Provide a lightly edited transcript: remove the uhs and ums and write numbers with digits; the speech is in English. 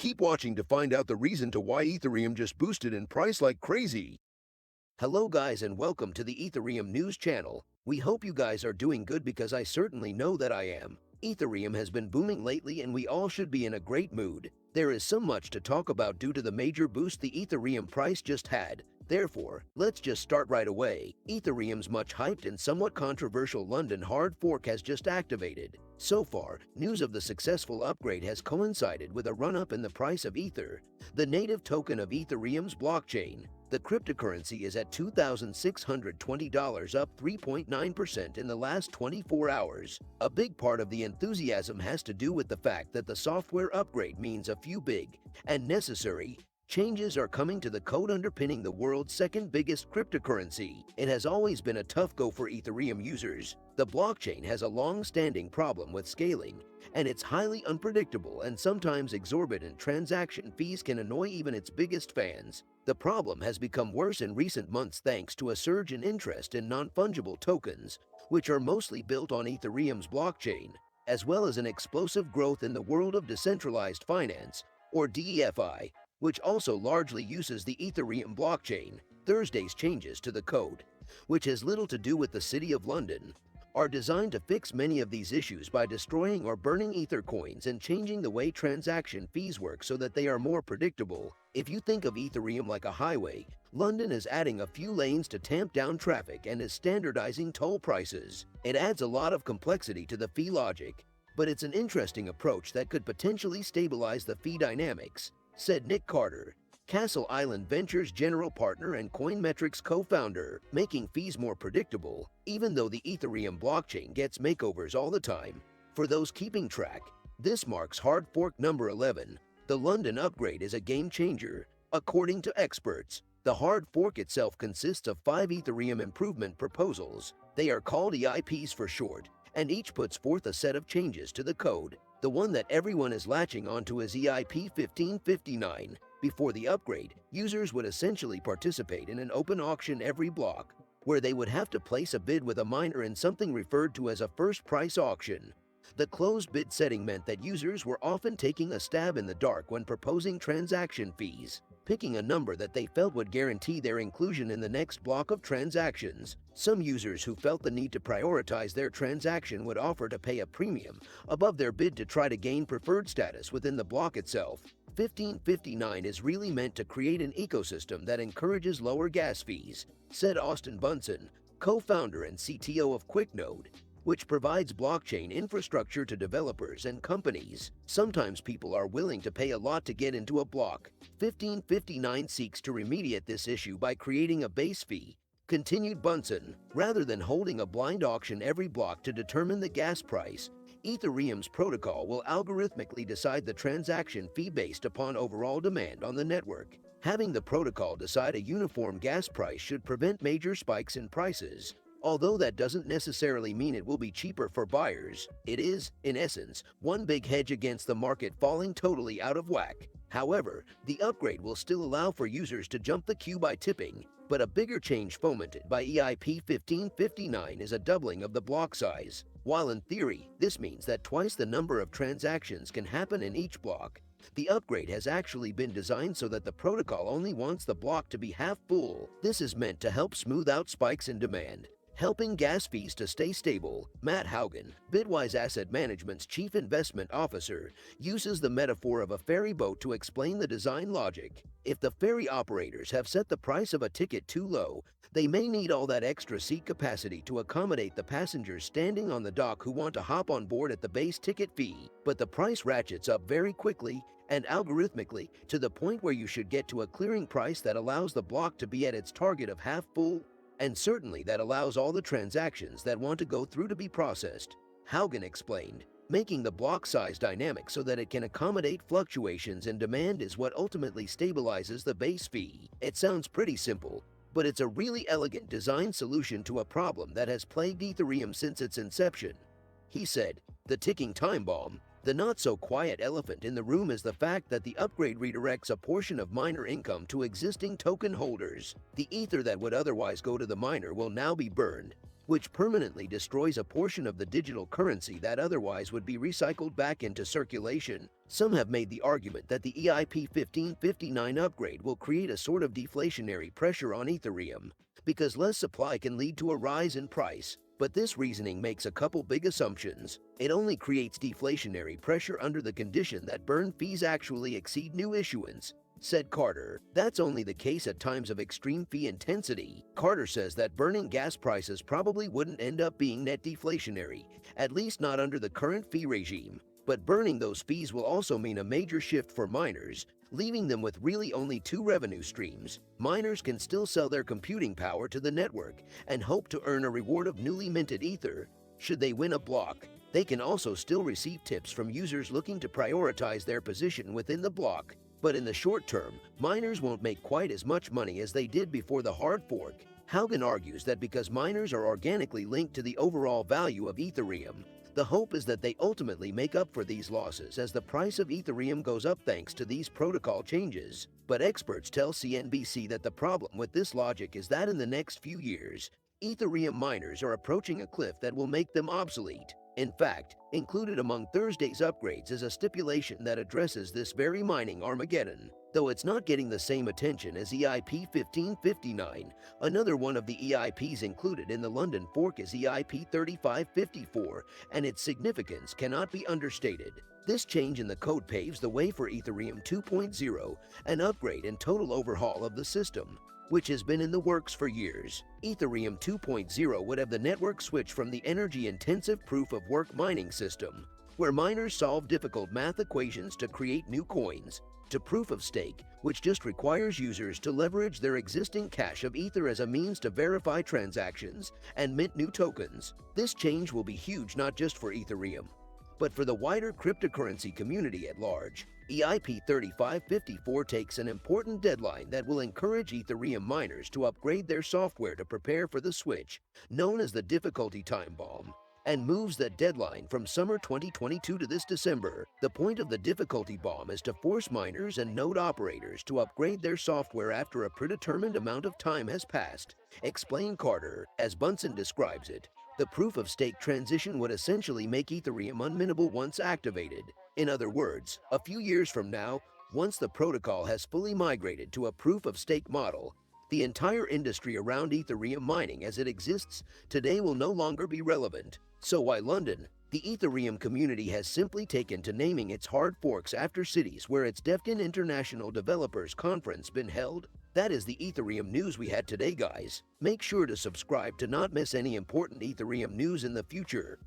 Keep watching to find out the reason to why Ethereum just boosted in price like crazy. Hello guys and welcome to the Ethereum news channel. We hope you guys are doing good because I certainly know that I am. Ethereum has been booming lately and we all should be in a great mood. There is so much to talk about due to the major boost the Ethereum price just had. Therefore, let's just start right away. Ethereum's much hyped and somewhat controversial London hard fork has just activated. So far, news of the successful upgrade has coincided with a run-up in the price of Ether, the native token of Ethereum's blockchain. The cryptocurrency is at $2,620, up 3.9% in the last 24 hours. A big part of the enthusiasm has to do with the fact that the software upgrade means a few big and necessary changes are coming to the code underpinning the world's second biggest cryptocurrency. It has always been a tough go for Ethereum users. The blockchain has a long-standing problem with scaling, and it's highly unpredictable and sometimes exorbitant transaction fees can annoy even its biggest fans. The problem has become worse in recent months thanks to a surge in interest in non-fungible tokens, which are mostly built on Ethereum's blockchain, as well as an explosive growth in the world of decentralized finance, or DeFi, which also largely uses the Ethereum blockchain. Thursday's changes to the code, which has little to do with the City of London, are designed to fix many of these issues by destroying or burning Ether coins and changing the way transaction fees work so that they are more predictable. If you think of Ethereum like a highway, London is adding a few lanes to tamp down traffic and is standardizing toll prices. It adds a lot of complexity to the fee logic, but it's an interesting approach that could potentially stabilize the fee dynamics, said Nick Carter, Castle Island Ventures general partner and Coinmetrics co-founder. Making fees more predictable, even though the Ethereum blockchain gets makeovers all the time. For those keeping track, this marks hard fork number 11. The London upgrade is a game changer, according to experts. The hard fork itself consists of 5 Ethereum improvement proposals. They are called EIPs for short, and each puts forth a set of changes to the code. The one that everyone is latching onto is EIP 1559. Before the upgrade, users would essentially participate in an open auction every block, where they would have to place a bid with a miner in something referred to as a first price auction. The closed bid setting meant that users were often taking a stab in the dark when proposing transaction fees, picking a number that they felt would guarantee their inclusion in the next block of transactions. Some users who felt the need to prioritize their transaction would offer to pay a premium above their bid to try to gain preferred status within the block itself. 1559 is really meant to create an ecosystem that encourages lower gas fees, said Austin Bunson, co-founder and CTO of QuickNode, which provides blockchain infrastructure to developers and companies. Sometimes people are willing to pay a lot to get into a block. 1559 seeks to remediate this issue by creating a base fee, continued Bunson. Rather than holding a blind auction every block to determine the gas price, Ethereum's protocol will algorithmically decide the transaction fee based upon overall demand on the network. Having the protocol decide a uniform gas price should prevent major spikes in prices. Although that doesn't necessarily mean it will be cheaper for buyers, it is, in essence, one big hedge against the market falling totally out of whack. However, the upgrade will still allow for users to jump the queue by tipping, but a bigger change fomented by EIP 1559 is a doubling of the block size. While in theory, this means that twice the number of transactions can happen in each block, the upgrade has actually been designed so that the protocol only wants the block to be half full. This is meant to help smooth out spikes in demand, helping gas fees to stay stable. Matt Haugen, Bitwise Asset Management's chief investment officer, uses the metaphor of a ferry boat to explain the design logic. If the ferry operators have set the price of a ticket too low, they may need all that extra seat capacity to accommodate the passengers standing on the dock who want to hop on board at the base ticket fee. But the price ratchets up very quickly and algorithmically to the point where you should get to a clearing price that allows the block to be at its target of half full, and certainly that allows all the transactions that want to go through to be processed, Haugen explained. Making the block size dynamic so that it can accommodate fluctuations in demand is what ultimately stabilizes the base fee. It sounds pretty simple, but it's a really elegant design solution to a problem that has plagued Ethereum since its inception. He said, "The ticking time bomb. The not-so-quiet elephant in the room is the fact that the upgrade redirects a portion of miner income to existing token holders. The ether that would otherwise go to the miner will now be burned, which permanently destroys a portion of the digital currency that otherwise would be recycled back into circulation. Some have made the argument that the EIP 1559 upgrade will create a sort of deflationary pressure on Ethereum, because less supply can lead to a rise in price. But this reasoning makes a couple big assumptions. It only creates deflationary pressure under the condition that burn fees actually exceed new issuance, said Carter. That's only the case at times of extreme fee intensity. Carter says that burning gas prices probably wouldn't end up being net deflationary, at least not under the current fee regime. But burning those fees will also mean a major shift for miners, leaving them with really only two revenue streams. Miners can still sell their computing power to the network and hope to earn a reward of newly minted Ether. Should they win a block, they can also still receive tips from users looking to prioritize their position within the block. But in the short term, miners won't make quite as much money as they did before the hard fork. Haugen argues that because miners are organically linked to the overall value of Ethereum, the hope is that they ultimately make up for these losses as the price of Ethereum goes up thanks to these protocol changes. But experts tell CNBC that the problem with this logic is that in the next few years, Ethereum miners are approaching a cliff that will make them obsolete. In fact, included among Thursday's upgrades is a stipulation that addresses this very mining Armageddon. Though it's not getting the same attention as EIP 1559, another one of the EIPs included in the London fork is EIP 3554, and its significance cannot be understated. This change in the code paves the way for Ethereum 2.0, an upgrade and total overhaul of the system, which has been in the works for years. Ethereum 2.0 would have the network switch from the energy-intensive proof-of-work mining system, where miners solve difficult math equations to create new coins, to proof-of-stake, which just requires users to leverage their existing cache of Ether as a means to verify transactions and mint new tokens. This change will be huge not just for Ethereum, but for the wider cryptocurrency community at large. EIP 3554 takes an important deadline that will encourage Ethereum miners to upgrade their software to prepare for the switch, known as the difficulty time bomb, and moves that deadline from summer 2022 to this December. The point of the difficulty bomb is to force miners and node operators to upgrade their software after a predetermined amount of time has passed, explained Carter. As Bunsen describes it, the proof-of-stake transition would essentially make Ethereum unmintable once activated. In other words, a few years from now, once the protocol has fully migrated to a proof-of-stake model, the entire industry around Ethereum mining as it exists today will no longer be relevant. So while London, the Ethereum community has simply taken to naming its hard forks after cities where its DEFCON International Developers Conference been held, that is the Ethereum news we had today, guys. Make sure to subscribe to not miss any important Ethereum news in the future.